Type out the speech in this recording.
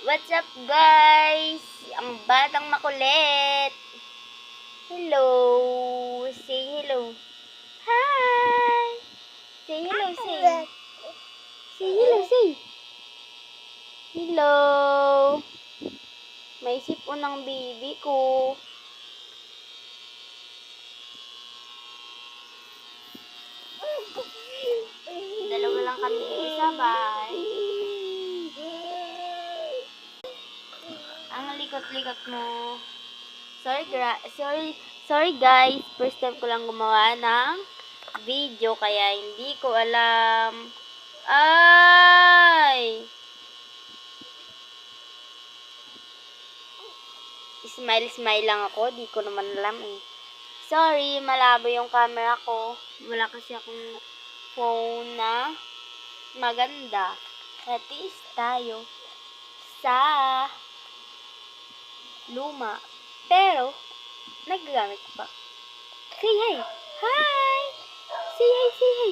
What's up, guys? Ang batang makulit. Hello. Say hello. Hi. Say hello, say. Say hello, say. Hello. May sipon ng baby ko. Dalawa lang kami sabay. Ang likot-likot mo. Sorry guys. First time ko lang gumawa ng video kaya hindi ko alam. Ay! Smile lang ako. Di ko naman alam eh. Sorry, malabo yung camera ko. Wala kasi akong phone na maganda. Practice tayo sa luma. Pero, nagagamit ko pa. Say hi! Hi! Say hi, say hi!